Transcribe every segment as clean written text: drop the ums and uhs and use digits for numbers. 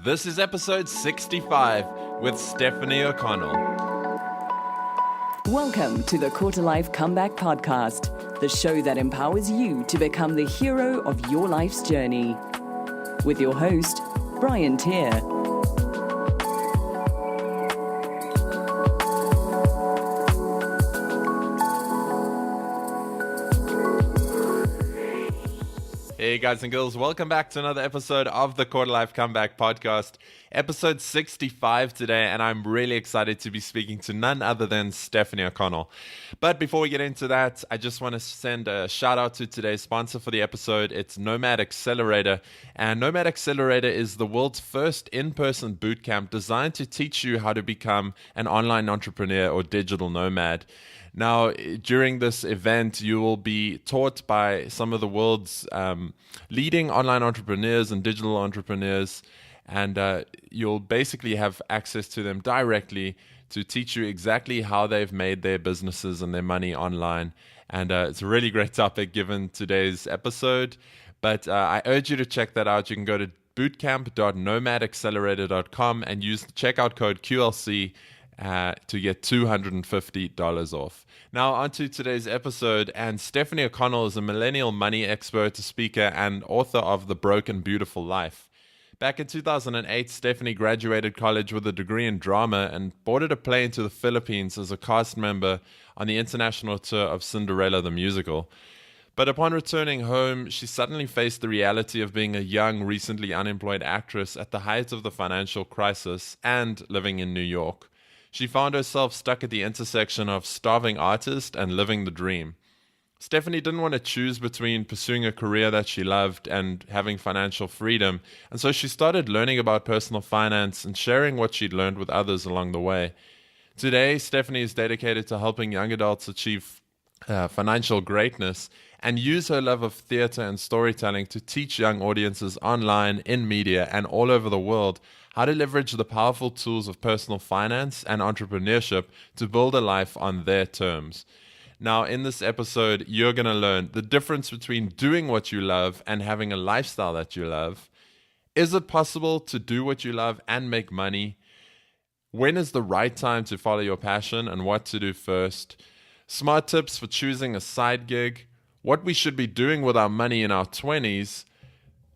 This is episode 65 with Stefanie O'Connell. Welcome to the Quarter Life Comeback Podcast, the show that empowers you to become the hero of your life's journey. With your host, Brian Tier. Hey guys and girls, welcome back to another episode of the Quarter Life Comeback Podcast, episode 65 today, and I'm really excited to be speaking to none other than Stefanie O'Connell. But before we get into that, I just want to send a shout out to today's sponsor for the episode. It's Nomad Accelerator, and Nomad Accelerator is the world's first in-person bootcamp designed to teach you how to become an online entrepreneur or digital nomad. Now, during this event, you will be taught by some of the world's leading online entrepreneurs and digital entrepreneurs, and you'll basically have access to them directly to teach you exactly how they've made their businesses and their money online. And it's a really great topic given today's episode, but I urge you to check that out. You can go to bootcamp.nomadaccelerator.com and use the checkout code QLC to get $250 off. Now, on to today's episode. And Stefanie O'Connell is a millennial money expert, speaker, and author of The Broken Beautiful Life. Back in 2008, Stefanie graduated college with a degree in drama and boarded a plane to the Philippines as a cast member on the international tour of Cinderella the Musical. But upon returning home, she suddenly faced the reality of being a young, recently unemployed actress at the height of the financial crisis and living in New York. She found herself stuck at the intersection of starving artist and living the dream. Stefanie didn't want to choose between pursuing a career that she loved and having financial freedom, and so she started learning about personal finance and sharing what she'd learned with others along the way. Today, Stefanie is dedicated to helping young adults achieve financial greatness and use her love of theater and storytelling to teach young audiences online, in media, and all over the world how to leverage the powerful tools of personal finance and entrepreneurship to build a life on their terms. Now, in this episode, you're going to learn the difference between doing what you love and having a lifestyle that you love. Is it possible to do what you love and make money? When is the right time to follow your passion and what to do first? Smart tips for choosing a side gig. What we should be doing with our money in our 20s.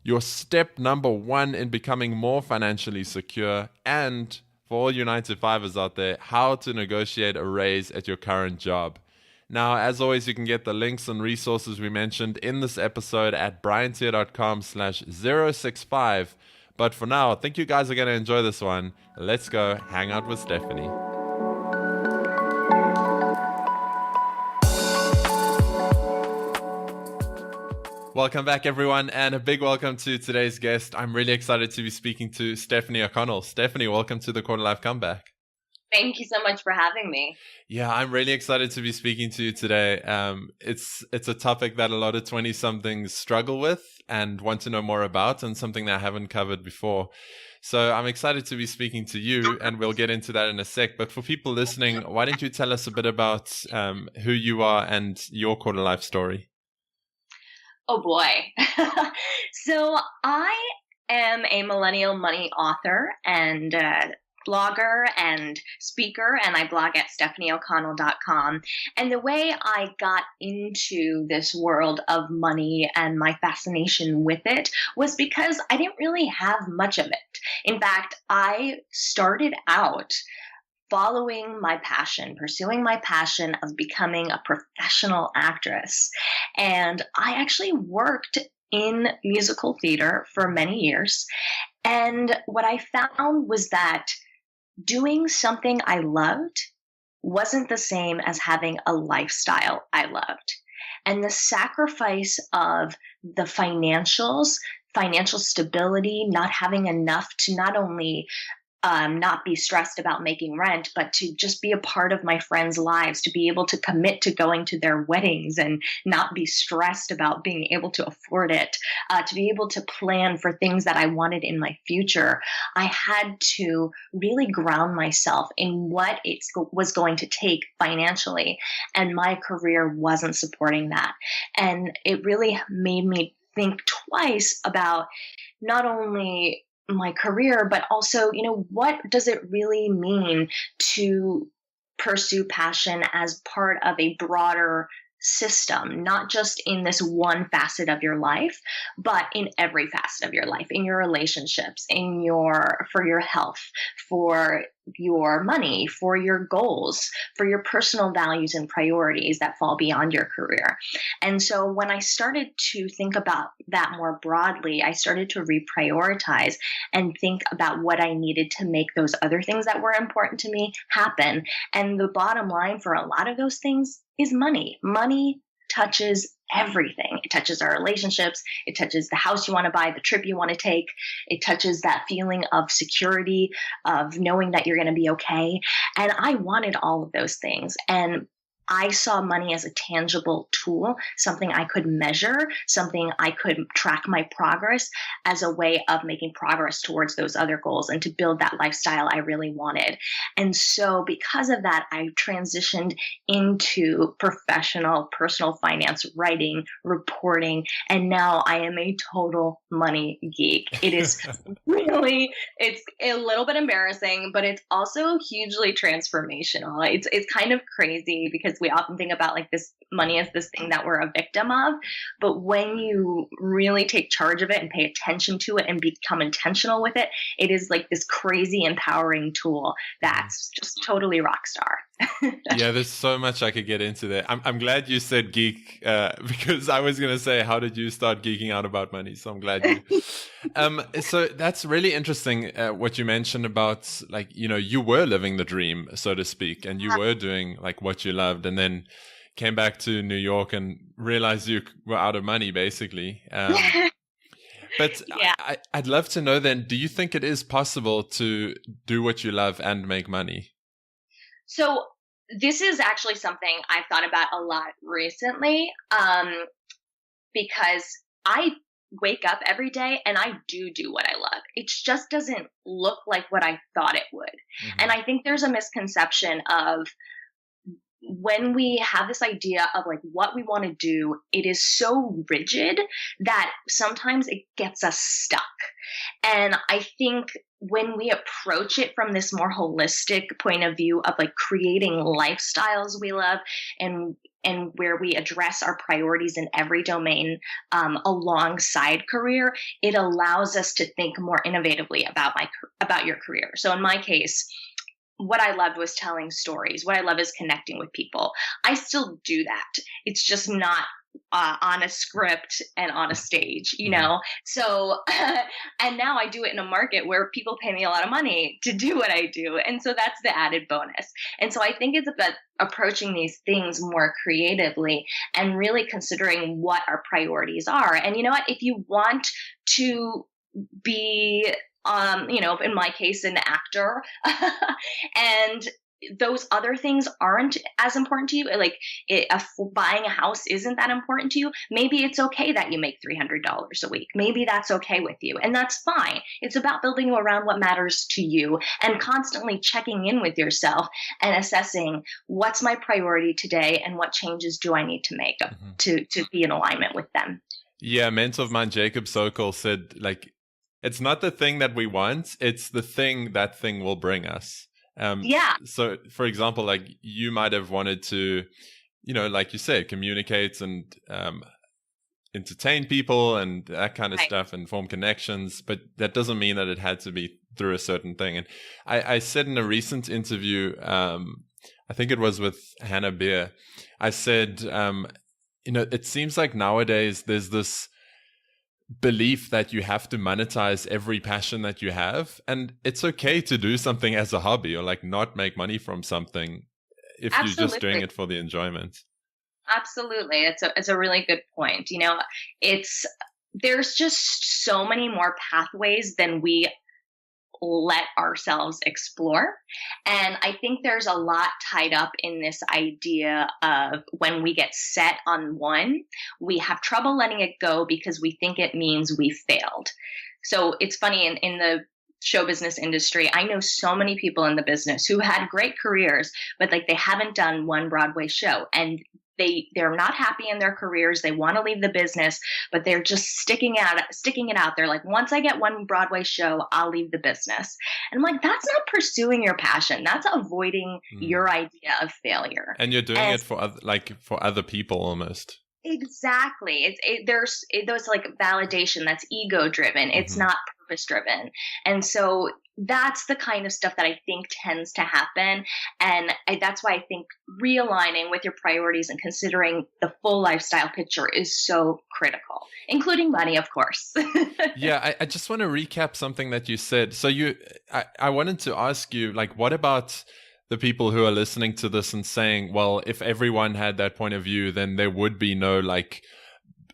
Your step number one in becoming more financially secure, and for all you 9-to-5ers out there, how to negotiate a raise at your current job. Now, as always, you can get the links and resources we mentioned in this episode at briantier.com/065. But for now, I think you guys are going to enjoy this one. Let's go hang out with Stefanie. Welcome back, everyone, and a big welcome to today's guest. I'm really excited to be speaking to Stefanie O'Connell. Stefanie, welcome to the Quarter Life Comeback. Thank you so much for having me. Yeah, I'm really excited to be speaking to you today. It's a topic that a lot of 20-somethings struggle with and want to know more about, and something that I haven't covered before. So I'm excited to be speaking to you, and we'll get into that in a sec. But for people listening, why don't you tell us a bit about who you are and your quarter life story? Oh boy. So I am a millennial money author and blogger and speaker, and I blog at StefanieO'Connell.com. And the way I got into this world of money and my fascination with it was because I didn't really have much of it. In fact, I started out following my passion, pursuing my passion of becoming a professional actress. And I actually worked in musical theater for many years. And what I found was that doing something I loved wasn't the same as having a lifestyle I loved. And the sacrifice of the financial stability, not having enough to not only not be stressed about making rent, but to just be a part of my friends' lives, to be able to commit to going to their weddings and not be stressed about being able to afford it, to be able to plan for things that I wanted in my future. I had to really ground myself in what it was going to take financially, and my career wasn't supporting that. And it really made me think twice about not only my career, but also, what does it really mean to pursue passion as part of a broader system, not just in this one facet of your life, but in every facet of your life, in your relationships, for your health, for your money, for your goals, for your personal values and priorities that fall beyond your career. And so when I started to think about that more broadly, I started to reprioritize and think about what I needed to make those other things that were important to me happen. And the bottom line for a lot of those things is money. Money touches everything. It touches our relationships. It touches the house you want to buy, the trip you want to take. It touches that feeling of security, of knowing that you're going to be okay. And I wanted all of those things. And I saw money as a tangible tool, something I could measure, something I could track my progress as a way of making progress towards those other goals and to build that lifestyle I really wanted. And so because of that, I transitioned into professional personal finance, writing, reporting, and now I am a total money geek. It is really, it's a little bit embarrassing, but it's also hugely transformational. It's kind of crazy because we often think about like this money as this thing that we're a victim of. But when you really take charge of it and pay attention to it and become intentional with it, it is like this crazy empowering tool that's just totally rock star. Yeah, there's so much I could get into there. I'm glad you said geek because I was going to say, how did you start geeking out about money? So I'm glad you. So that's really interesting what you mentioned about like, you were living the dream, so to speak, and you were doing like what you loved and then came back to New York and realized you were out of money basically. But yeah. I'd love to know then, do you think it is possible to do what you love and make money? So this is actually something I've thought about a lot recently, because I wake up every day and I do what I love. It just doesn't look like what I thought it would. Mm-hmm. And I think there's a misconception of when we have this idea of like what we want to do, it is so rigid that sometimes it gets us stuck. And I think when we approach it from this more holistic point of view of like creating lifestyles we love and where we address our priorities in every domain alongside career, it allows us to think more innovatively about your career. So in my case, what I loved was telling stories. What I love is connecting with people. I still do that. It's just not on a script and on a stage, So, and now I do it in a market where people pay me a lot of money to do what I do. And so that's the added bonus. And so I think it's about approaching these things more creatively and really considering what our priorities are. And you know what? If you want to be in my case, an actor, and those other things aren't as important to you, like buying a house isn't that important to you, maybe it's okay that you make $300 a week. Maybe that's okay with you, and that's fine. It's about building around what matters to you and constantly checking in with yourself and assessing what's my priority today and what changes do I need to make to be in alignment with them. Yeah, a mentor of mine, Jacob Sokol, said like, it's not the thing that we want, it's the thing that thing will bring us. So, for example, like you might have wanted to, like you said, communicate and entertain people and that kind of stuff and form connections. But that doesn't mean that it had to be through a certain thing. And I said in a recent interview, I think it was with Hannah Beer, I said, it seems like nowadays there's this belief that you have to monetize every passion that you have, and it's okay to do something as a hobby or like not make money from something if Absolutely. You're just doing it for the enjoyment. Absolutely. It's a really good point. There's just so many more pathways than we let ourselves explore. And I think there's a lot tied up in this idea of when we get set on one, we have trouble letting it go because we think it means we failed. So it's funny in the show business industry, I know so many people in the business who had great careers, but like they haven't done one Broadway show. And they're not happy in their careers. They want to leave the business, but they're just sticking it out. They're like, once I get one Broadway show, I'll leave the business. And I'm like, that's not pursuing your passion. That's avoiding your idea of failure. And you're doing it for other people almost. Exactly. There's like validation that's ego driven. It's not purpose driven. And so that's the kind of stuff that I think tends to happen. And that's why I think realigning with your priorities and considering the full lifestyle picture is so critical, including money, of course. Yeah, I just want to recap something that you said. So I wanted to ask you, like, what about the people who are listening to this and saying, well, if everyone had that point of view, then there would be no like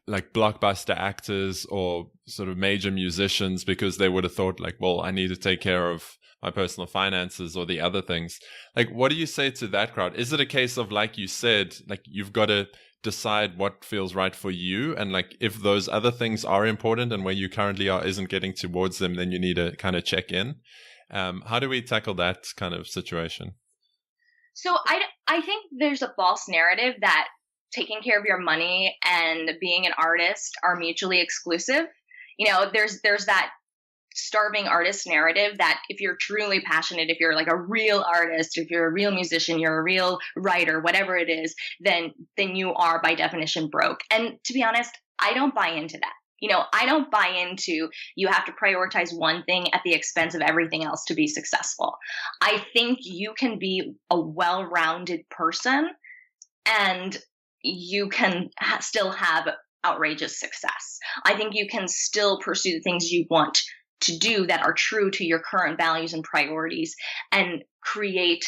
blockbuster actors or sort of major musicians, because they would have thought like, well, I need to take care of my personal finances or the other things. Like, what do you say to that crowd? Is it a case of, like you said, like you've got to decide what feels right for you, and like if those other things are important and where you currently are isn't getting towards them, then you need to kind of check in? How do we tackle that kind of situation? So I think there's a false narrative that taking care of your money and being an artist are mutually exclusive. You know, there's that starving artist narrative that if you're truly passionate, if you're like a real artist, if you're a real musician, you're a real writer, whatever it is, then you are by definition broke. And to be honest, I don't buy into that. You know, I don't buy into you have to prioritize one thing at the expense of everything else to be successful. I think you can be a well-rounded person and you can still have outrageous success. I think you can still pursue the things you want to do that are true to your current values and priorities and create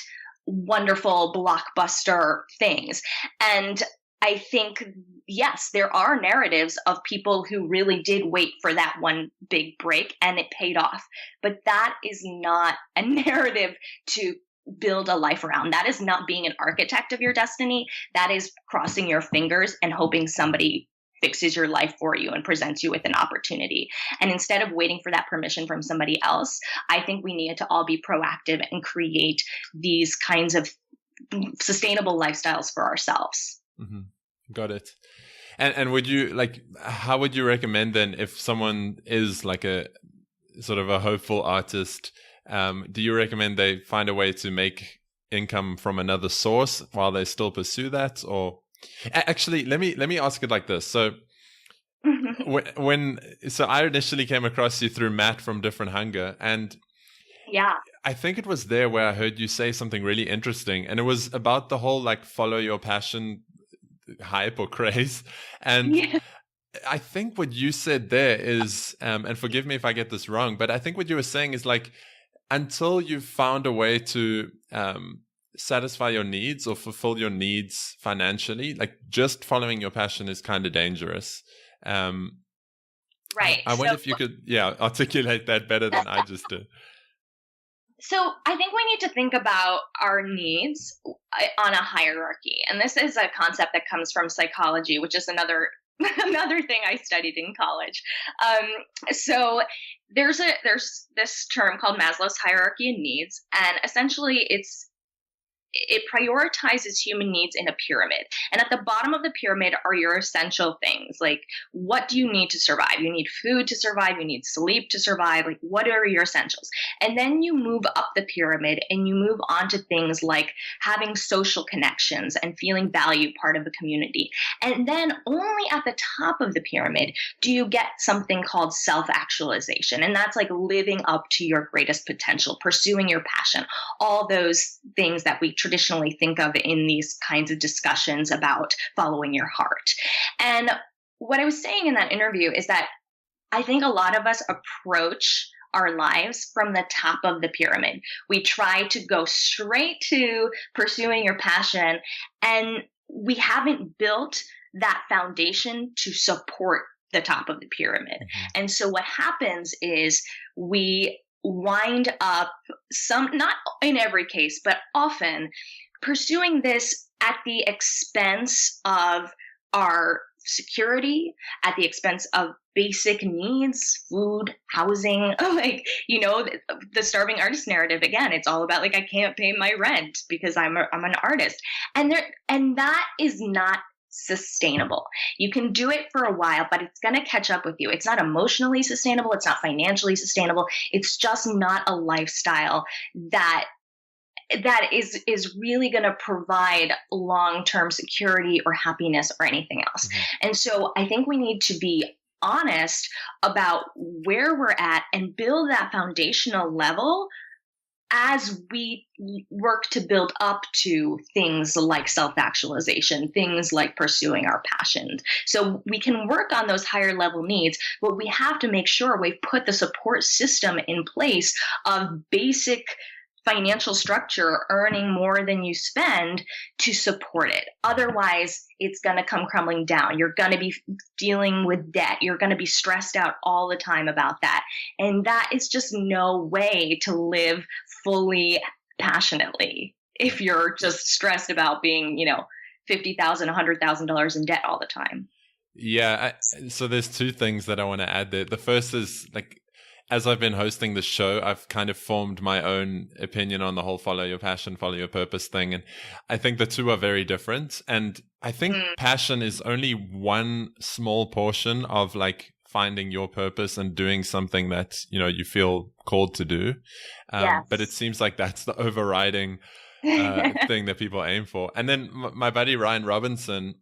wonderful blockbuster things. And I think, yes, there are narratives of people who really did wait for that one big break and it paid off. But that is not a narrative to build a life around. That is not being an architect of your destiny. That is crossing your fingers and hoping somebody fixes your life for you and presents you with an opportunity. And instead of waiting for that permission from somebody else, I think we need to all be proactive and create these kinds of sustainable lifestyles for ourselves. Mm-hmm. Got it. And would you how would you recommend then, if someone is like a sort of a hopeful artist, do you recommend they find a way to make income from another source while they still pursue that? Or actually, let me ask it like this. So so I initially came across you through Matt from Different Hunger, and yeah, I think it was there where I heard you say something really interesting, and it was about the whole like follow your passion hype or craze. And yeah. I think what you said there is, and forgive me if I get this wrong, but I think what you were saying is like, until you've found a way to satisfy your needs or fulfill your needs financially, like just following your passion is kind of dangerous. Right. I wonder if you could, articulate that better than I just did. So I think we need to think about our needs on a hierarchy. And this is a concept that comes from psychology, which is another thing I studied in college. So there's this term called Maslow's hierarchy of needs. And essentially it prioritizes human needs in a pyramid. And at the bottom of the pyramid are your essential things. Like, what do you need to survive? You need food to survive. You need sleep to survive. Like, what are your essentials? And then you move up the pyramid and you move on to things like having social connections and feeling valued, part of the community. And then only at the top of the pyramid do you get something called self-actualization. And that's like living up to your greatest potential, pursuing your passion, all those things that we traditionally think of in these kinds of discussions about following your heart. And what I was saying in that interview is that I think a lot of us approach our lives from the top of the pyramid. We try to go straight to pursuing your passion, and we haven't built that foundation to support the top of the pyramid. Mm-hmm. And so what happens is we wind up, not in every case, but often pursuing this at the expense of our security at the expense of basic needs, food, housing, like, the starving artist narrative. Again, it's all about like, I can't pay my rent because I'm an artist. And that is not sustainable. You can do it for a while, but it's going to catch up with you. It's not emotionally sustainable. It's not financially sustainable. It's just not a lifestyle that is really going to provide long-term security or happiness or anything else. Mm-hmm. And so I think we need to be honest about where we're at and build that foundational level as we work to build up to things like self-actualization, things like pursuing our passions. So we can work on those higher level needs, but we have to make sure we've put the support system in place of basic financial structure, earning more than you spend to support it. Otherwise, it's going to come crumbling down. You're going to be dealing with debt. You're going to be stressed out all the time about that. And that is just no way to live fully passionately if you're just stressed about being, $50,000, $100,000 in debt all the time. Yeah. So there's two things that I want to add there. The first is like, as I've been hosting the show, I've kind of formed my own opinion on the whole follow your passion, follow your purpose thing. And I think the two are very different. And I think passion is only one small portion of like finding your purpose and doing something that, you feel called to do. Yes. But it seems like that's the overriding thing that people aim for. And then my buddy, Ryan Robinson,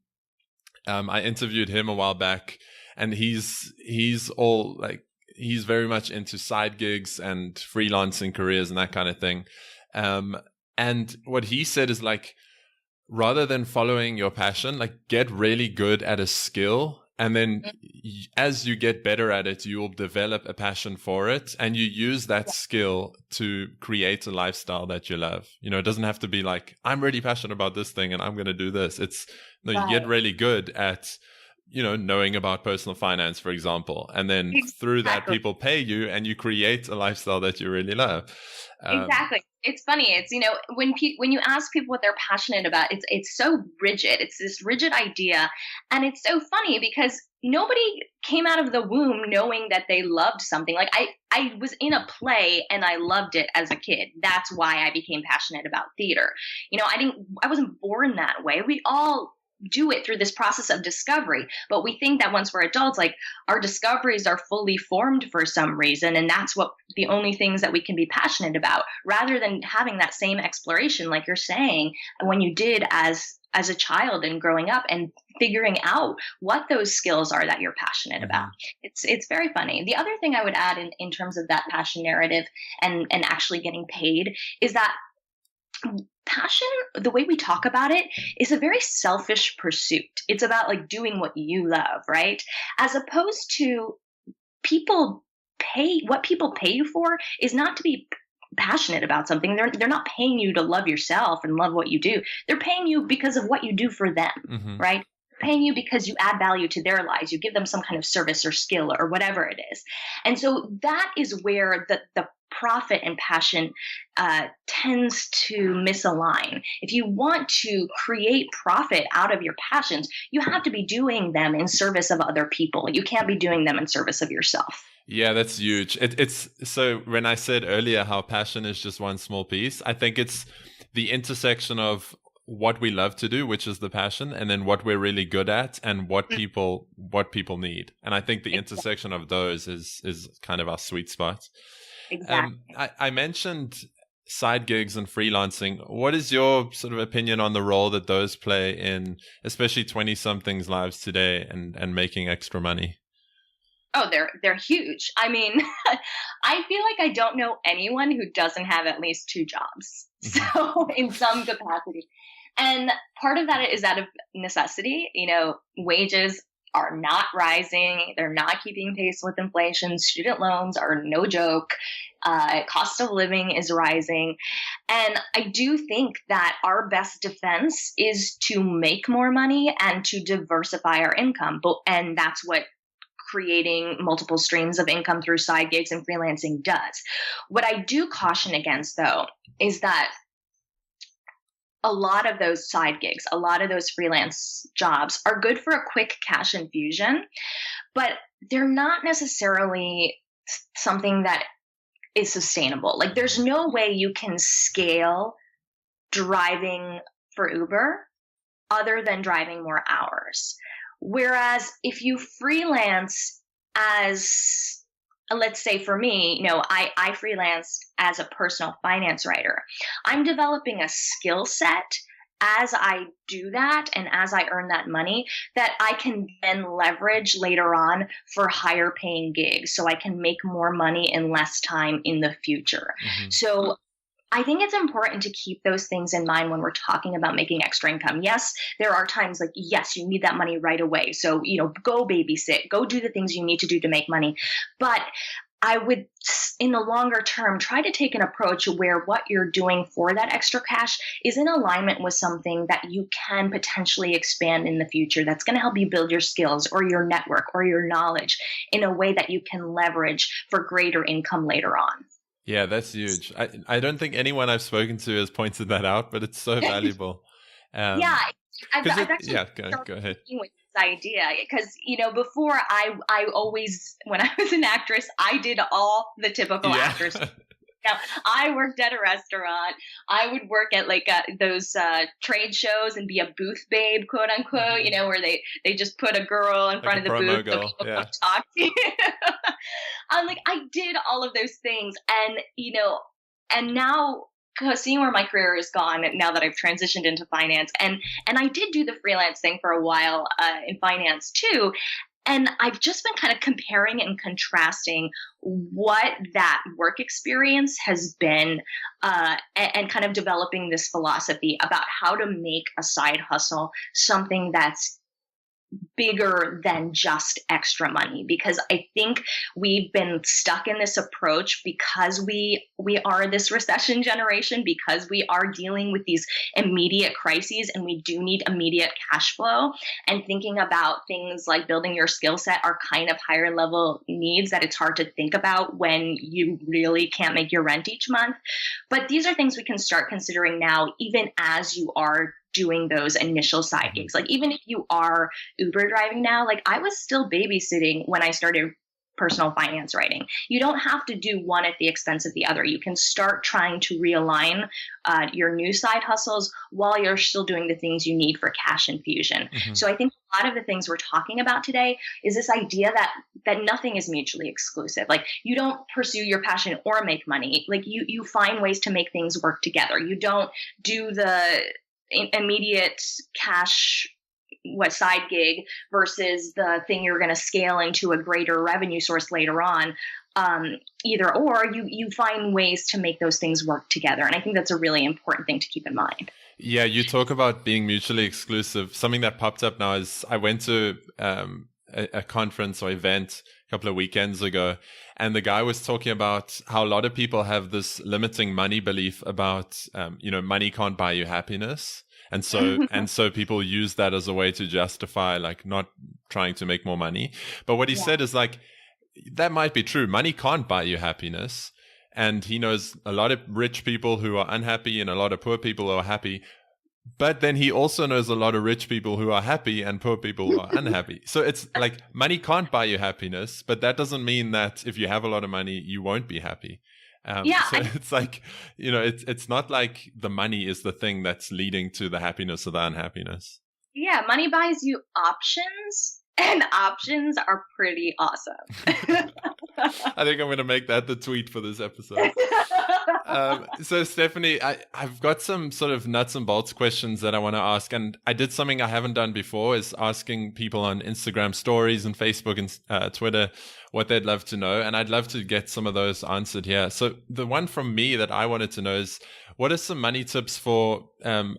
I interviewed him a while back, and he's all like, he's very much into side gigs and freelancing careers and that kind of thing. And what he said is like, rather than following your passion, like get really good at a skill. And then as you get better at it, you'll develop a passion for it. And you use that skill to create a lifestyle that you love. It doesn't have to be like, I'm really passionate about this thing and I'm going to do this. You get really good at knowing about personal finance, for example. And then through that, people pay you and you create a lifestyle that you really love. Exactly. It's funny. It's, when you ask people what they're passionate about, it's so rigid. It's this rigid idea. And it's so funny because nobody came out of the womb knowing that they loved something. Like I was in a play and I loved it as a kid. That's why I became passionate about theater. I wasn't born that way. We all do it through this process of discovery. But we think that once we're adults, like our discoveries are fully formed for some reason. And that's what the only things that we can be passionate about, rather than having that same exploration, like you're saying, when you did as a child and growing up and figuring out what those skills are that you're passionate about. It's very funny. The other thing I would add in terms of that passion narrative and actually getting paid is that passion, the way we talk about it, is a very selfish pursuit. It's about like doing what you love, right? As opposed to what people pay you for is not to be passionate about something. They're not paying you to love yourself and love what you do. They're paying you because of what you do for them, right? They're paying you because you add value to their lives. You give them some kind of service or skill or whatever it is. And so that is where the profit and passion tends to misalign. If you want to create profit out of your passions, you have to be doing them in service of other people. You can't be doing them in service of yourself. Yeah, that's huge. It's so when I said earlier how passion is just one small piece, I think it's the intersection of what we love to do, which is the passion, and then what we're really good at and what people need. And I think the intersection of those is kind of our sweet spot. Exactly. I mentioned side gigs and freelancing. What is your sort of opinion on the role that those play in, especially 20-somethings lives today and making extra money? Oh, they're huge. I mean, I feel like I don't know anyone who doesn't have at least 2 jobs. So in some capacity. And part of that is out of necessity. Wages are not rising. They're not keeping pace with inflation. Student loans are no joke. Cost of living is rising. And I do think that our best defense is to make more money and to diversify our income. And that's what creating multiple streams of income through side gigs and freelancing does. What I do caution against, though, is that a lot of those side gigs, a lot of those freelance jobs are good for a quick cash infusion, but they're not necessarily something that is sustainable. Like there's no way you can scale driving for Uber other than driving more hours. Whereas if you freelance as, let's say for me, I freelance as a personal finance writer. I'm developing a skill set as I do that and as I earn that money that I can then leverage later on for higher paying gigs so I can make more money in less time in the future. Mm-hmm. So I think it's important to keep those things in mind when we're talking about making extra income. Yes, there are times like, yes, you need that money right away. So, go babysit, go do the things you need to do to make money. But I would, in the longer term, try to take an approach where what you're doing for that extra cash is in alignment with something that you can potentially expand in the future that's going to help you build your skills or your network or your knowledge in a way that you can leverage for greater income later on. Yeah, that's huge. I don't think anyone I've spoken to has pointed that out, but it's so valuable. I've actually go ahead. With this idea because before I always, when I was an actress, I did all the typical actors. I worked at a restaurant. I would work at those trade shows and be a booth babe, quote unquote. Where they just put a girl in front of the booth so people don't talk to you. I did all of those things, and now, seeing where my career has gone now that I've transitioned into finance, and I did do the freelance thing for a while in finance too. And I've just been kind of comparing and contrasting what that work experience has been and kind of developing this philosophy about how to make a side hustle something that's bigger than just extra money, because I think we've been stuck in this approach because we are this recession generation, because we are dealing with these immediate crises and we do need immediate cash flow, and thinking about things like building your skill set are kind of higher level needs that it's hard to think about when you really can't make your rent each month. But these are things we can start considering now, even as you are doing those initial side gigs. Even if you are Uber driving now, I was still babysitting when I started personal finance writing. You don't have to do one at the expense of the other. You can start trying to realign your new side hustles while you're still doing the things you need for cash infusion. Mm-hmm. So I think a lot of the things we're talking about today is this idea that nothing is mutually exclusive. You don't pursue your passion or make money. You find ways to make things work together. You don't do the immediate cash side gig versus the thing you're going to scale into a greater revenue source later on. Either or, you find ways to make those things work together. And I think that's a really important thing to keep in mind. Yeah, you talk about being mutually exclusive. Something that popped up now is I went to a conference or event a couple of weekends ago, and the guy was talking about how a lot of people have this limiting money belief about, money can't buy you happiness. And so people use that as a way to justify not trying to make more money. But what he said is that might be true. Money can't buy you happiness. And he knows a lot of rich people who are unhappy and a lot of poor people who are happy. But then he also knows a lot of rich people who are happy and poor people who are unhappy. So it's money can't buy you happiness, but that doesn't mean that if you have a lot of money, you won't be happy. It's it's not like the money is the thing that's leading to the happiness or the unhappiness. Yeah, money buys you options, and options are pretty awesome. I think I'm going to make that the tweet for this episode. So Stefanie, I've got some sort of nuts and bolts questions that I want to ask. And I did something I haven't done before, is asking people on Instagram stories and Facebook and Twitter what they'd love to know. And I'd love to get some of those answered here. So the one from me that I wanted to know is, what are some money tips for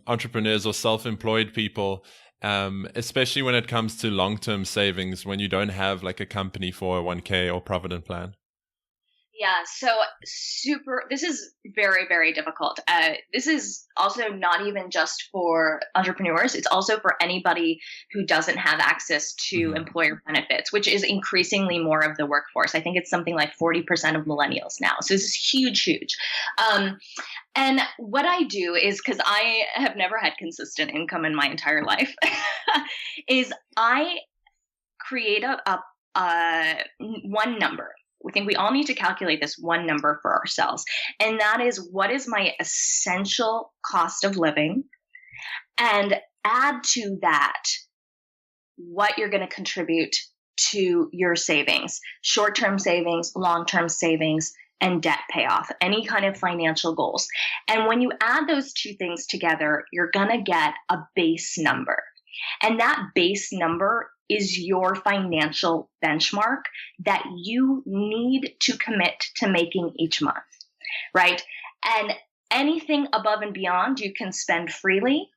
entrepreneurs or self-employed people, especially when it comes to long-term savings, when you don't have a company 401k or provident plan? Yeah, so this is very, very difficult. This is also not even just for entrepreneurs. It's also for anybody who doesn't have access to employer benefits, which is increasingly more of the workforce. I think it's something like 40% of millennials now. So this is huge, huge. And what I do is, because I have never had consistent income in my entire life, is I create a one number. We think we all need to calculate this one number for ourselves. And that is, what is my essential cost of living? And add to that what you're going to contribute to your savings, short-term savings, long-term savings, and debt payoff, any kind of financial goals. And when you add those two things together, you're going to get a base number. And that base number is your financial benchmark that you need to commit to making each month, right? And anything above and beyond, you can spend freely.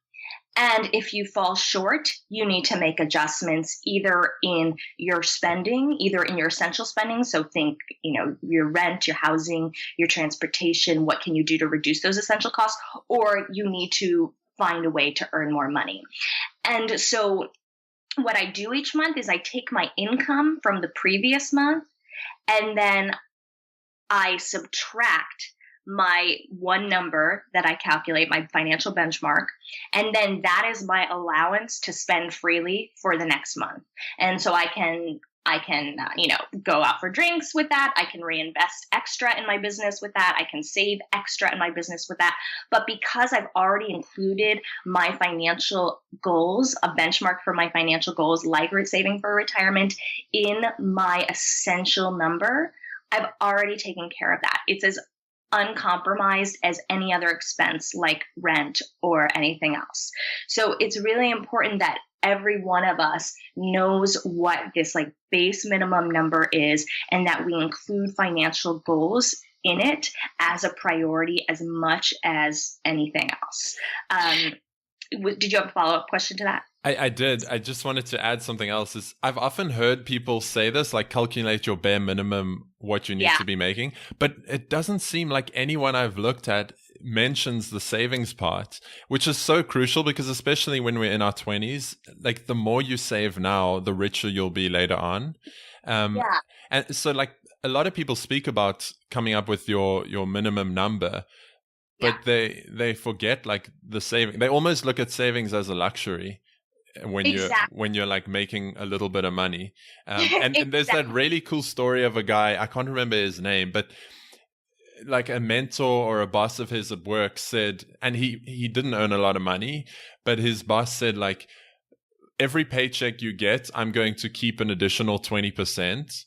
And if you fall short, you need to make adjustments either in your spending, either in your essential spending. So think, your rent, your housing, your transportation, what can you do to reduce those essential costs? Or you need to find a way to earn more money. And so what I do each month is I take my income from the previous month and then I subtract my one number that I calculate, my financial benchmark, and then that is my allowance to spend freely for the next month. And so I can go out for drinks with that. I can reinvest extra in my business with that. I can save extra in my business with that. But because I've already included my financial goals, a benchmark for my financial goals, like saving for retirement, in my essential number, I've already taken care of that. It's as uncompromised as any other expense like rent or anything else. So it's really important that every one of us knows what this base minimum number is, and that we include financial goals in it as a priority as much as anything else. Did you have a follow-up question to that? I did. I just wanted to add something else. I've often heard people say this, calculate your bare minimum, what you need to be making. But it doesn't seem like anyone I've looked at mentions the savings part, which is so crucial, because especially when we're in our 20s, the more you save now, the richer you'll be later on. And so a lot of people speak about coming up with your minimum number, but they forget the saving. They almost look at savings as a luxury when you're making a little bit of money. And there's that really cool story of a guy, I can't remember his name, but a mentor or a boss of his at work said, and he didn't earn a lot of money, but his boss said, every paycheck you get, I'm going to keep an additional 20%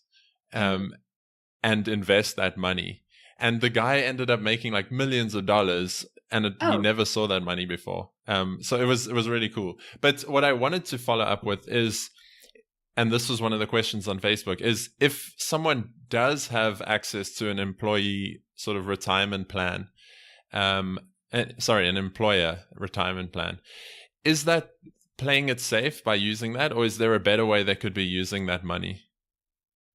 and invest that money. And the guy ended up making millions of dollars, and he never saw that money before. So it was really cool. But what I wanted to follow up with is, and this was one of the questions on Facebook, is if someone does have access to an employee sort of retirement plan, an employer retirement plan, is that playing it safe by using that, or is there a better way they could be using that money?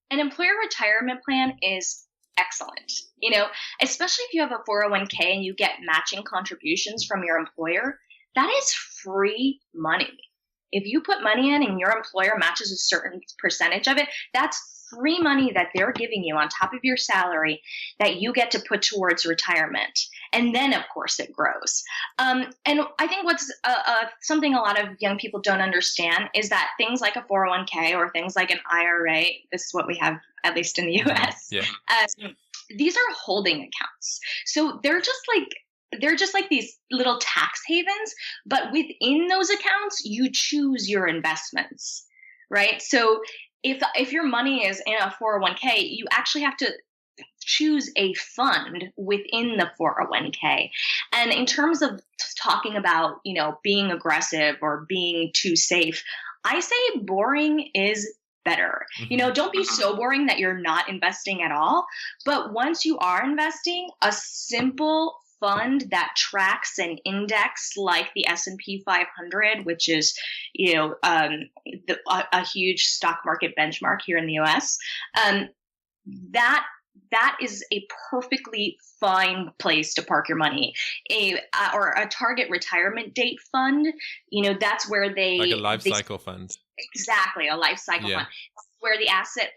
An employer retirement plan is excellent, especially if you have a 401k and you get matching contributions from your employer. That is free money. If you put money in and your employer matches a certain percentage of it, that's free money that they're giving you on top of your salary that you get to put towards retirement. And then, of course, it grows. And I think what's something a lot of young people don't understand is that things like a 401k or things like an IRA, this is what we have, at least in the US, these are holding accounts. So they're just like these little tax havens, but within those accounts, you choose your investments, right? So if your money is in a 401k, you actually have to choose a fund within the 401k. And in terms of talking about, being aggressive or being too safe, I say boring is better. Don't be so boring that you're not investing at all. But once you are investing, a simple fund that tracks an index like the S&P 500, which is, a huge stock market benchmark here in the US, that is a perfectly fine place to park your money. Or a target retirement date fund, that's where they... Like a life cycle fund. Exactly, a life cycle fund. where the asset,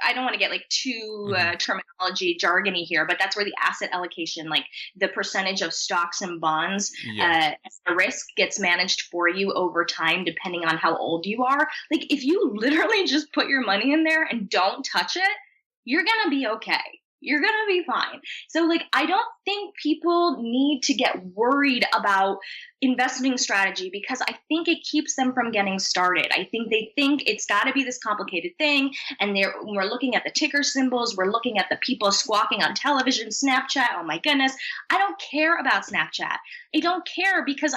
I don't want to get like too terminology jargony here, but that's where the asset allocation, like the percentage of stocks and bonds as the risk gets managed for you over time, depending on how old you are. Like if you literally just put your money in there and don't touch it, you're going to be okay. You're going to be fine. So like, I don't think people need to get worried about investing strategy because I think it keeps them from getting started. I think they think it's got to be this complicated thing. And we're looking at the ticker symbols. We're looking at the people squawking on television, Snapchat. Oh my goodness. I don't care about Snapchat. I don't care because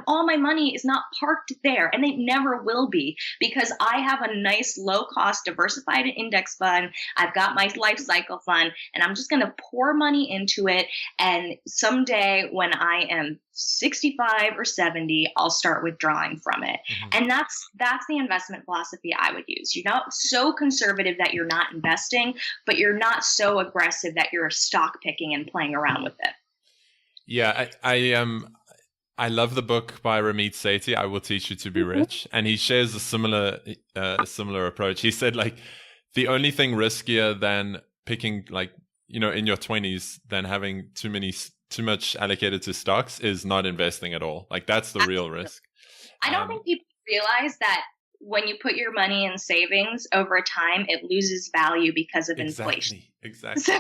all my money is not parked there, and it never will be, because I have a nice low cost diversified index fund. I've got my life cycle fund, and I'm just going to pour money into it. And someday when I am 65 or 70, I'll start withdrawing from it. And that's the investment philosophy I would use. You're not so conservative that you're not investing, but you're not so aggressive that you're stock picking and playing around with it. Yeah, I love the book by Ramit Sethi, I Will Teach You to Be Rich, and he shares a similar approach. He said like the only thing riskier than picking like, you know, in your 20s than having too much allocated to stocks is not investing at all. Like that's the real risk. I don't think people realize that when you put your money in savings over time, it loses value because of inflation. Exactly. So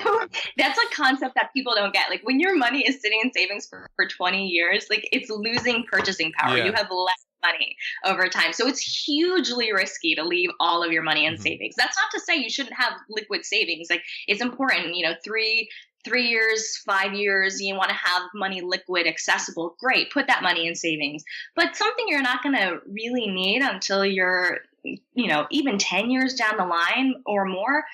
that's a concept that people don't get. Like when your money is sitting in savings for 20 years, like it's losing purchasing power. You have less money over time. So it's hugely risky to leave all of your money in savings. That's not to say you shouldn't have liquid savings. Like it's important, you know, 3 years, 5 years, you want to have money liquid, accessible. Great. Put that money in savings. But something you're not going to really need until you're, you know, even 10 years down the line or more,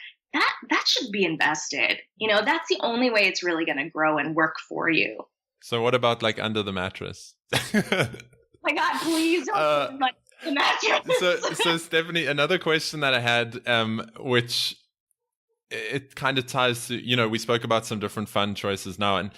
that should be invested. You know, that's the only way it's really going to grow and work for you. So what about like under the mattress? My God, please don't put money in the mattress. So Stephanie, another question that I had, which it kind of ties to, you know, we spoke about some different fund choices now, and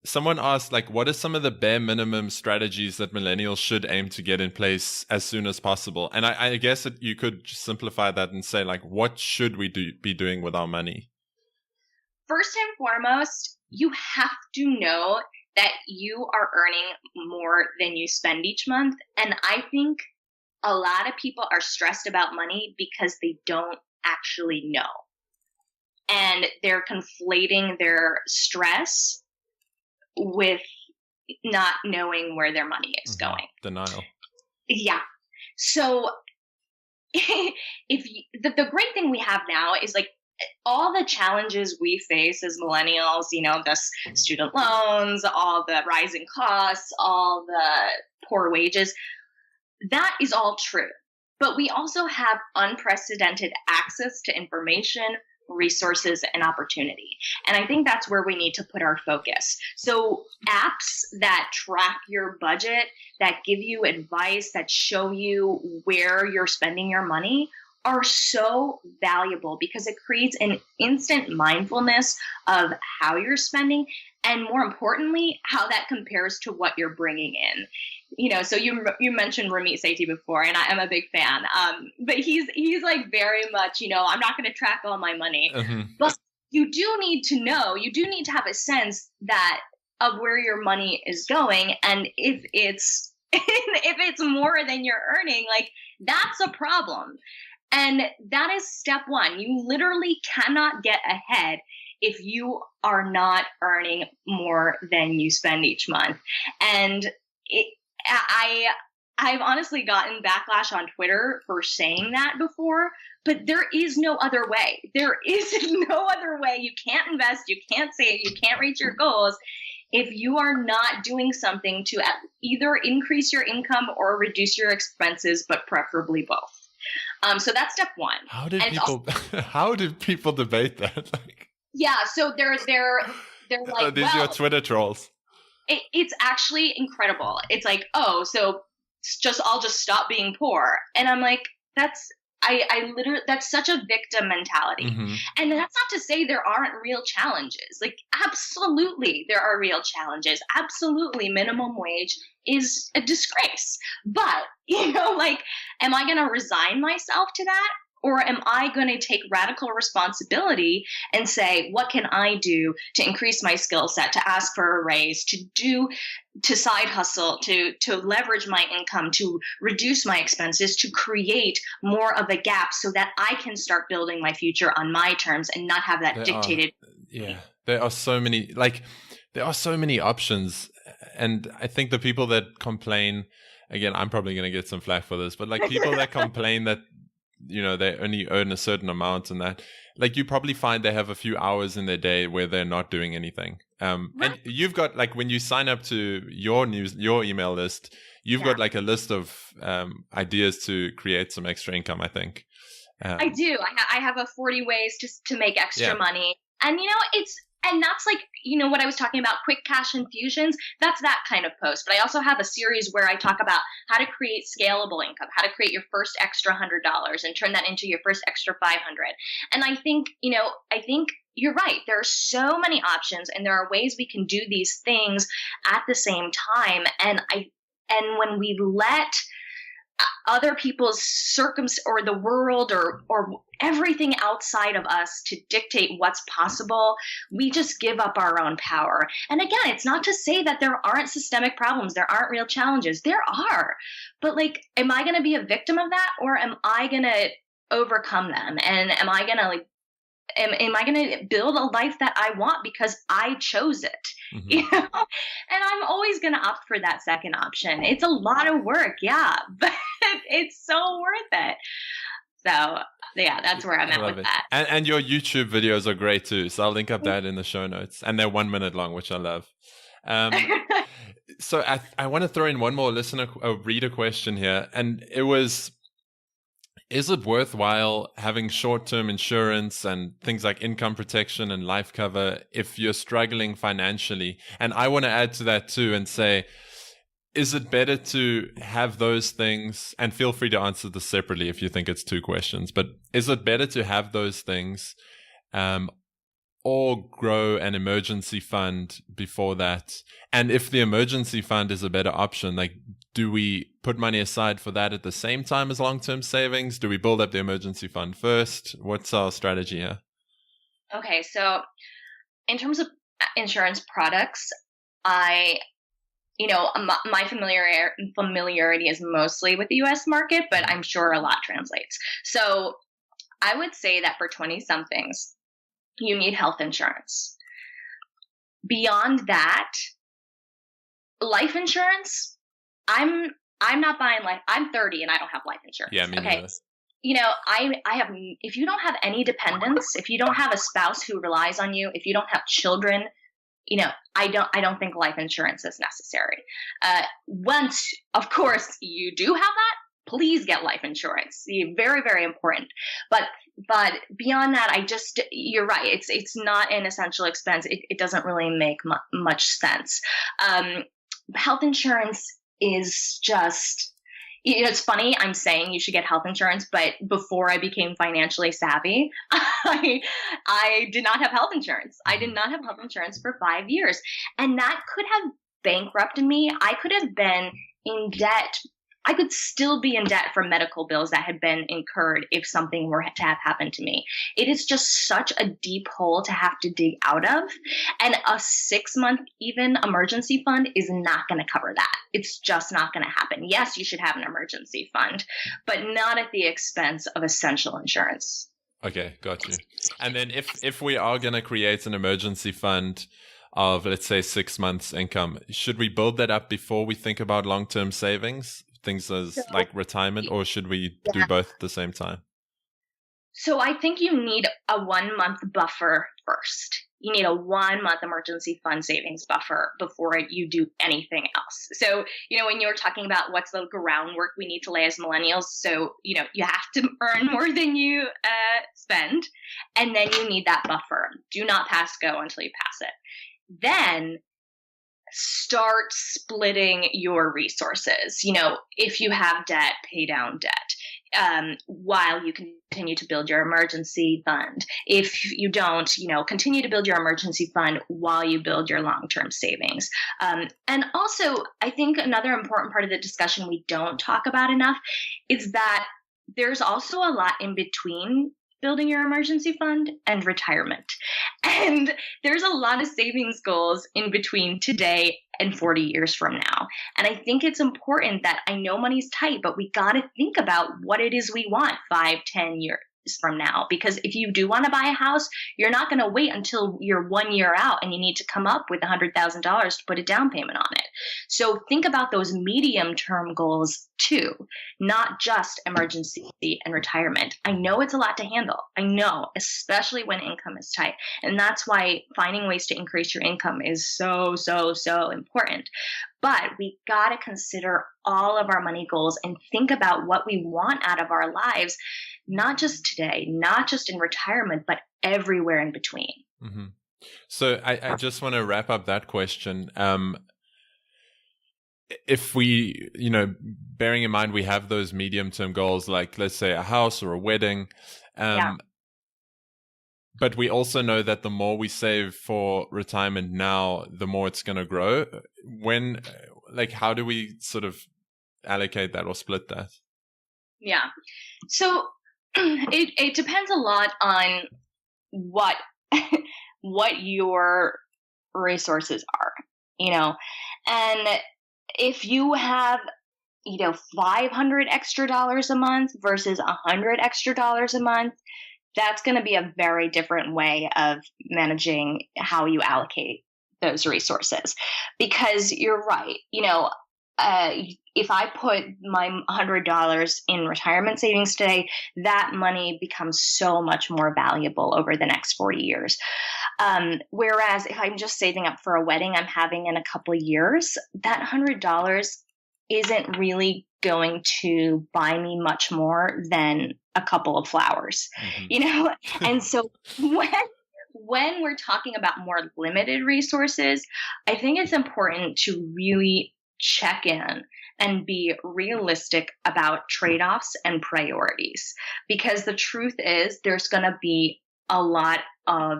someone asked, like, what are some of the bare minimum strategies that millennials should aim to get in place as soon as possible? And I guess you could simplify that and say, like, what should we be doing with our money? First and foremost, you have to know that you are earning more than you spend each month. And I think a lot of people are stressed about money because they don't actually know. And they're conflating their stress with not knowing where their money is going. Denial. Yeah. So the great thing we have now is like all the challenges we face as millennials, you know, the student loans, all the rising costs, all the poor wages, that is all true. But we also have unprecedented access to information, resources, and opportunity. And I think that's where we need to put our focus. So apps that track your budget, that give you advice, that show you where you're spending your money are so valuable because it creates an instant mindfulness of how you're spending and, more importantly, how that compares to what you're bringing in. You know, so you mentioned Ramit Sethi before, and I am a big fan. But he's like very much, you know, I'm not going to track all my money, but you do need to know, you do need to have a sense that of where your money is going, and if it's more than you're earning, like that's a problem. And that is step one. You literally cannot get ahead if you are not earning more than you spend each month. And I've honestly gotten backlash on Twitter for saying that before, but there is no other way. There is no other way. You can't invest, you can't save, you can't reach your goals if you are not doing something to either increase your income or reduce your expenses, but preferably both. So that's step one. How did people debate that? Yeah, so they're like, these are your Twitter trolls. It's actually incredible. It's like, oh, so I'll just stop being poor, and I'm like, I literally, that's such a victim mentality. And that's not to say there aren't real challenges. Like, absolutely, there are real challenges. Absolutely, minimum wage is a disgrace. But, you know, like, am I going to resign myself to that? Or am I going to take radical responsibility and say, what can I do to increase my skill set, to ask for a raise, to side hustle, to leverage my income, to reduce my expenses, to create more of a gap so that I can start building my future on my terms and not have that dictated. There are so many, there are so many options. And I think the people that complain, again, I'm probably going to get some flack for this, but like people that complain that, they only earn a certain amount and that, like, you probably find they have a few hours in their day where they're not doing anything. Right. And you've got, like, when you sign up to your email list, you've got like a list of ideas to create some extra income, I think. I do. I have a 40 ways to make extra money. And, that's like, what I was talking about, quick cash infusions, that's that kind of post. But I also have a series where I talk about how to create scalable income, how to create your first extra $100 and turn that into your first extra 500. And I think you're right. There are so many options and there are ways we can do these things at the same time. And when we let other people's or the world or everything outside of us to dictate what's possible, we just give up our own power. And again, it's not to say that there aren't systemic problems, there aren't real challenges. There are. But like, am I going to be a victim of that, or am I going to overcome them? And am I going to am I going to build a life that I want because I chose it? Mm-hmm. And I'm always going to opt for that second option. It's a lot of work, but it's so worth it. So that's where I'm at with that. And your YouTube videos are great too. So I'll link up that in the show notes. And they're 1 minute long, which I love. So I want to throw in one more reader question here. And it was, is it worthwhile having short-term insurance and things like income protection and life cover if you're struggling financially? And I want to add to that too and say, is it better to have those things, and feel free to answer this separately if you think it's two questions, but is it better to have those things or grow an emergency fund before that? And if the emergency fund is a better option, like, do we put money aside for that at the same time as long-term savings? Do we build up the emergency fund first? What's our strategy here? Okay, so in terms of insurance products, my familiarity is mostly with the U.S. market, but I'm sure a lot translates. So I would say that for 20-somethings, you need health insurance. Beyond that, life insurance, I'm not buying life. I'm 30 and I don't have life insurance. Yeah, me neither. I have, if you don't have any dependents, if you don't have a spouse who relies on you, if you don't have children, I don't think life insurance is necessary. Once, of course, you do have that, please get life insurance. Very, very important. But beyond that, you're right. It's not an essential expense. It doesn't really make much sense. Health insurance is just, it's funny, I'm saying you should get health insurance, but before I became financially savvy, I did not have health insurance. I did not have health insurance for 5 years. And that could have bankrupted me. I could have been in debt. I could still be in debt for medical bills that had been incurred if something were to have happened to me. It is just such a deep hole to have to dig out of. And a 6-month even emergency fund is not going to cover that. It's just not going to happen. Yes, you should have an emergency fund, but not at the expense of essential insurance. Okay, got you. And then if we are going to create an emergency fund of, let's say, 6 months income, should we build that up before we think about long-term savings? Things like retirement, or should we do both at the same time? So I think you need a 1 month buffer first. You need a 1 month emergency fund savings buffer before you do anything else. So, when you were talking about what's the groundwork we need to lay as millennials, so, you have to earn more than you spend, and then you need that buffer. Do not pass go until you pass it. Then start splitting your resources. If you have debt, pay down debt while you continue to build your emergency fund. If you don't, continue to build your emergency fund while you build your long-term savings. And also, I think another important part of the discussion we don't talk about enough is that there's also a lot in between building your emergency fund and retirement. And there's a lot of savings goals in between today and 40 years from now. And I think it's important that I know money's tight, but we got to think about what it is we want 5, 10 years from now. Because if you do want to buy a house, you're not going to wait until you're 1 year out and you need to come up with $100,000 to put a down payment on it. So think about those medium-term goals too, not just emergency and retirement. I know it's a lot to handle. I know, especially when income is tight. And that's why finding ways to increase your income is so, so, so important. But we got to consider all of our money goals and think about what we want out of our lives, not just today, not just in retirement, but everywhere in between. Mm-hmm. So I just want to wrap up that question. If we, bearing in mind we have those medium-term goals, like let's say a house or a wedding, but we also know that the more we save for retirement now, the more it's going to grow. How do we sort of allocate that or split that? Yeah. So it depends a lot on what your resources are, and if you have, $500 extra a month versus $100 extra a month, that's going to be a very different way of managing how you allocate those resources. Because you're right, if I put my $100 in retirement savings today, that money becomes so much more valuable over the next 40 years. Whereas if I'm just saving up for a wedding I'm having in a couple of years, that $100 isn't really going to buy me much more than a couple of flowers, And so when we're talking about more limited resources, I think it's important to really check in and be realistic about trade-offs and priorities. Because the truth is there's going to be a lot of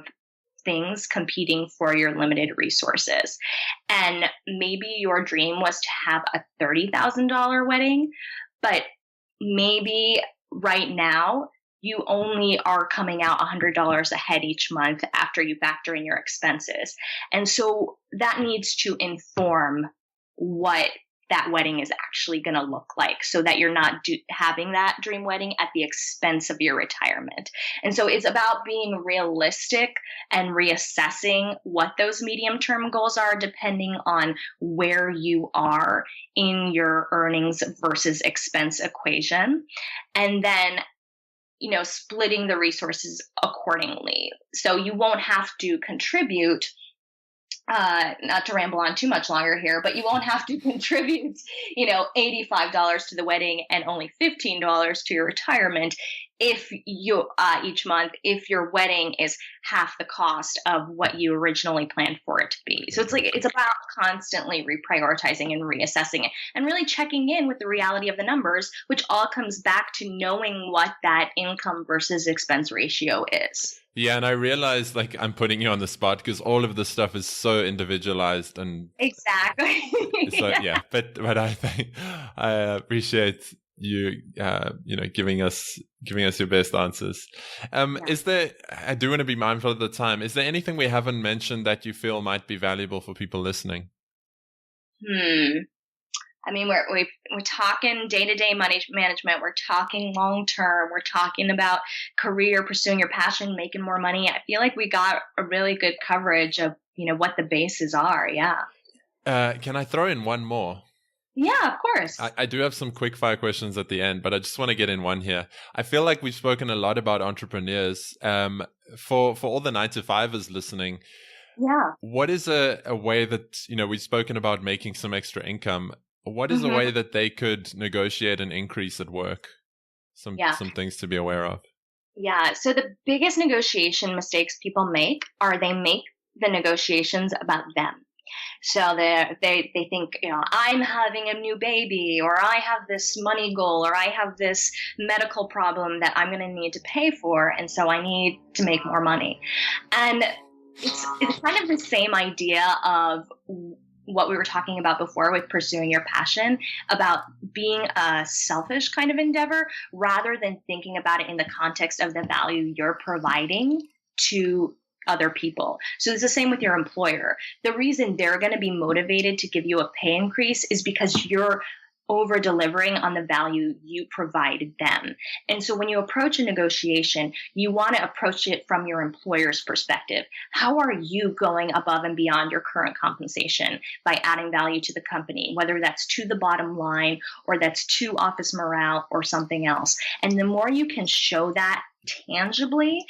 things competing for your limited resources. And maybe your dream was to have a $30,000 wedding, but maybe right now you only are coming out $100 ahead each month after you factor in your expenses. And so that needs to inform what that wedding is actually going to look like, so that you're not having that dream wedding at the expense of your retirement. And so it's about being realistic and reassessing what those medium-term goals are depending on where you are in your earnings versus expense equation. And then splitting the resources accordingly. So you won't have to contribute, not to ramble on too much longer here, but you won't have to contribute, $85 to the wedding and only $15 to your retirement if you, each month, if your wedding is half the cost of what you originally planned for it to be. So it's about constantly reprioritizing and reassessing it and really checking in with the reality of the numbers, which all comes back to knowing what that income versus expense ratio is. Yeah, and I realize I'm putting you on the spot because all of this stuff is so individualized and exactly. So but I think I appreciate you giving us your best answers. Is there, I do want to be mindful of the time, is there anything we haven't mentioned that you feel might be valuable for people listening? I mean, we're talking day-to-day money management. We're talking long-term. We're talking about career, pursuing your passion, making more money. I feel like we got a really good coverage of, what the bases are. Yeah. Can I throw in one more? Yeah, of course. I do have some quick fire questions at the end, but I just want to get in one here. I feel like we've spoken a lot about entrepreneurs. For all the 9-to-5ers listening, what is a way that, we've spoken about making some extra income? What is a way that they could negotiate an increase at work? Some things to be aware of. Yeah. So the biggest negotiation mistakes people make are they make the negotiations about them. So they think, I'm having a new baby, or I have this money goal, or I have this medical problem that I'm going to need to pay for, and so I need to make more money. And it's kind of the same idea of what we were talking about before with pursuing your passion, about being a selfish kind of endeavor rather than thinking about it in the context of the value you're providing to other people. So it's the same with your employer. The reason they're going to be motivated to give you a pay increase is because you're over delivering on the value you provide them. And so when you approach a negotiation, you want to approach it from your employer's perspective. How are you going above and beyond your current compensation by adding value to the company, whether that's to the bottom line or that's to office morale or something else? And the more you can show that tangibly,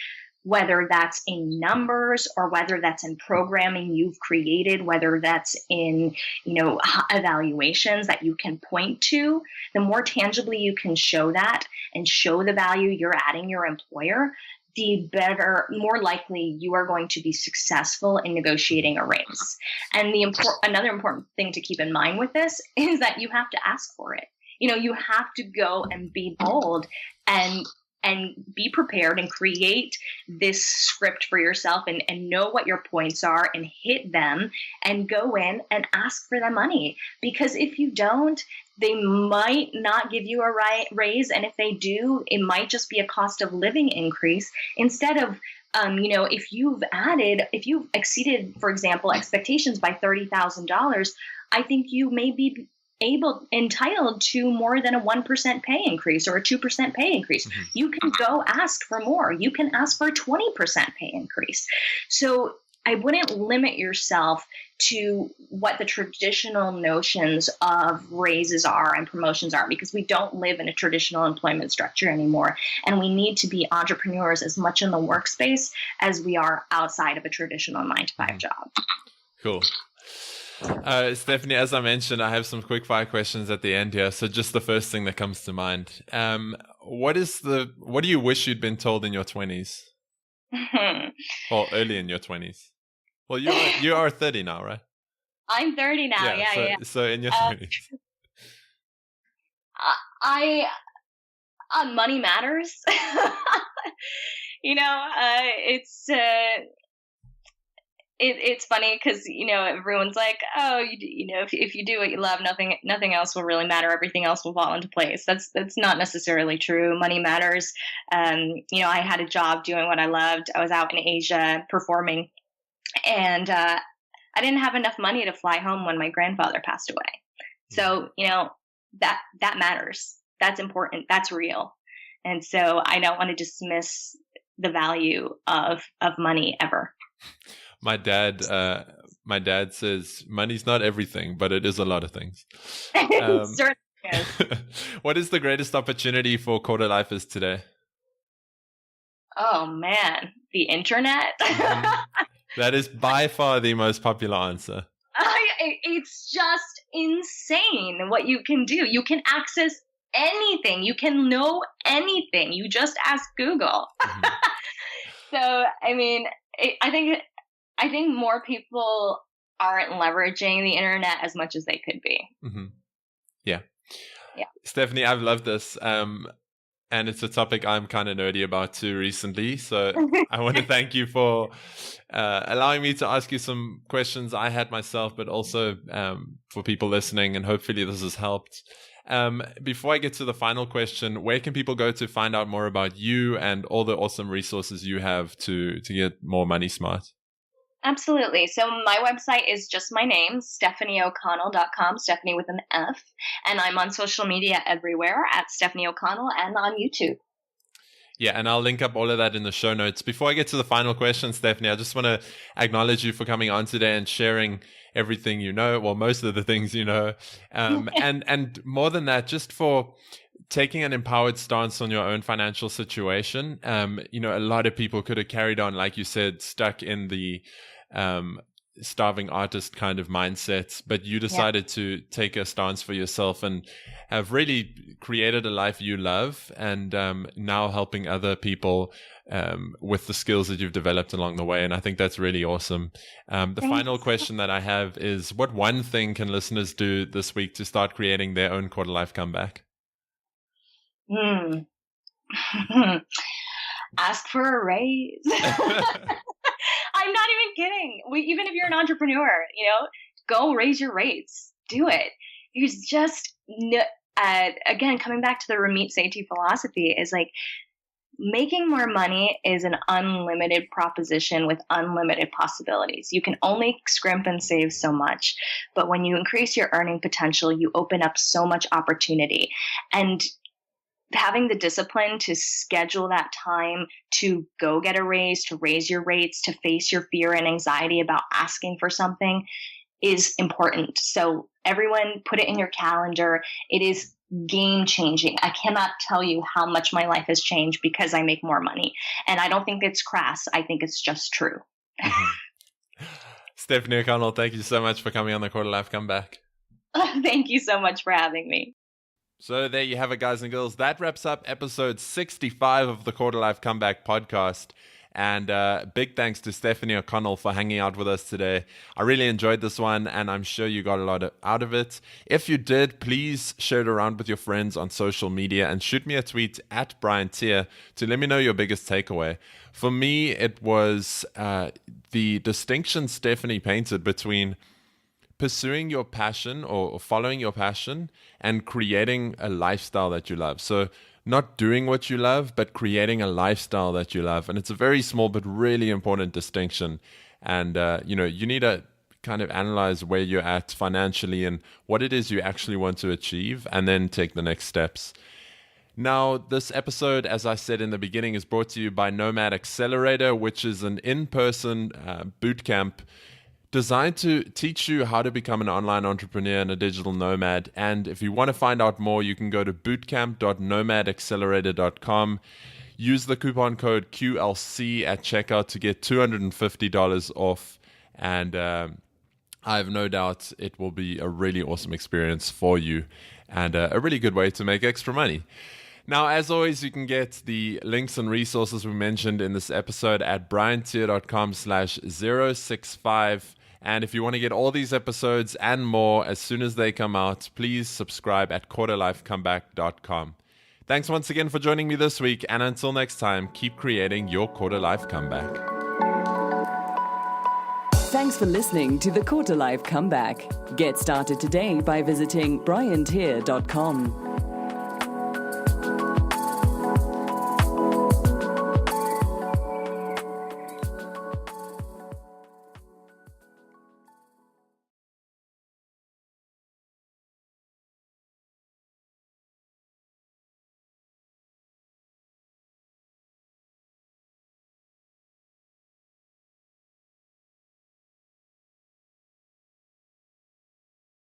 whether that's in numbers or whether that's in programming you've created, whether that's in, evaluations that you can point to, the more tangibly you can show that and show the value you're adding your employer, the better, more likely you are going to be successful in negotiating a raise. And another important thing to keep in mind with this is that you have to ask for it. You have to go and be bold and be prepared and create this script for yourself and know what your points are and hit them and go in and ask for the money. Because if you don't, they might not give you a raise. And if they do, it might just be a cost of living increase instead of, if you've exceeded, for example, expectations by $30,000, I think you may be entitled to more than a 1% pay increase or a 2% pay increase. Mm-hmm. You can go ask for more. You can ask for a 20% pay increase. So I wouldn't limit yourself to what the traditional notions of raises are and promotions are, because we don't live in a traditional employment structure anymore. And we need to be entrepreneurs as much in the workspace as we are outside of a traditional 9-to-5 job. Cool. Stefanie, as I mentioned, I have some quick fire questions at the end here. So just the first thing that comes to mind. What do you wish you'd been told in your 20s? Or early in your 20s? Well, you are 30 now, right? I'm 30 now. Yeah. So in your 20s. Money matters. It's funny because, everyone's like, oh, if you do what you love, nothing else will really matter. Everything else will fall into place. That's not necessarily true. Money matters. I had a job doing what I loved. I was out in Asia performing, and I didn't have enough money to fly home when my grandfather passed away. So, that matters. That's important. That's real. And so I don't want to dismiss the value of money ever. My dad says money's not everything, but it is a lot of things. Certainly is. What is the greatest opportunity for quarter lifers today? Oh man, the internet. That is by far the most popular answer. It's just insane what you can do. You can access anything. You can know anything. You just ask Google. Mm-hmm. So, I think more people aren't leveraging the internet as much as they could be. Mm-hmm. Yeah. Stefanie, I've loved this. And it's a topic I'm kind of nerdy about too recently. So I want to thank you for allowing me to ask you some questions I had myself, but also for people listening. And hopefully this has helped. Before I get to the final question, where can people go to find out more about you and all the awesome resources you have to get more money smart? Absolutely. So my website is just my name, StefanieO'Connell.com, Stefanie with an F. And I'm on social media everywhere at Stefanie O'Connell and on YouTube. Yeah, and I'll link up all of that in the show notes. Before I get to the final question, Stefanie, I just want to acknowledge you for coming on today and sharing everything you know, well, most of the things you know. And more than that, just for taking an empowered stance on your own financial situation. A lot of people could have carried on, like you said, stuck in the starving artist kind of mindsets, but you decided to take a stance for yourself and have really created a life you love, and now helping other people with the skills that you've developed along the way. And I think that's really awesome. The final question that I have is, what one thing can listeners do this week to start creating their own quarter life comeback? Ask for a raise. I'm not even kidding. Even if you're an entrepreneur, go raise your rates. Do it. There's just, again, coming back to the Ramit Sethi philosophy is like, making more money is an unlimited proposition with unlimited possibilities. You can only scrimp and save so much, but when you increase your earning potential, you open up so much opportunity. And having the discipline to schedule that time to go get a raise, to raise your rates, to face your fear and anxiety about asking for something is important. So everyone put it in your calendar. It is game changing. I cannot tell you how much my life has changed because I make more money. And I don't think it's crass. I think it's just true. Mm-hmm. Stefanie O'Connell, thank you so much for coming on the Quarter Life Comeback. Thank you so much for having me. So there you have it, guys and girls. That wraps up episode 65 of the Quarter Life Comeback podcast. And big thanks to Stefanie O'Connell for hanging out with us today. I really enjoyed this one, and I'm sure you got a lot out of it. If you did, please share it around with your friends on social media and shoot me a tweet at Brian Tier to let me know your biggest takeaway. For me, it was the distinction Stefanie painted between pursuing your passion or following your passion and creating a lifestyle that you love. So not doing what you love, but creating a lifestyle that you love. And it's a very small but really important distinction. And, you need to kind of analyze where you're at financially and what it is you actually want to achieve, and then take the next steps. Now, this episode, as I said in the beginning, is brought to you by Nomad Accelerator, which is an in-person bootcamp designed to teach you how to become an online entrepreneur and a digital nomad. And if you want to find out more, you can go to bootcamp.nomadaccelerator.com. Use the coupon code QLC at checkout to get $250 off. And I have no doubt it will be a really awesome experience for you and a really good way to make extra money. Now, as always, you can get the links and resources we mentioned in this episode at briantier.com/065. And if you want to get all these episodes and more as soon as they come out, please subscribe at quarterlifecomeback.com. Thanks once again for joining me this week. And until next time, keep creating your Quarter Life Comeback. Thanks for listening to the Quarter Life Comeback. Get started today by visiting briantier.com.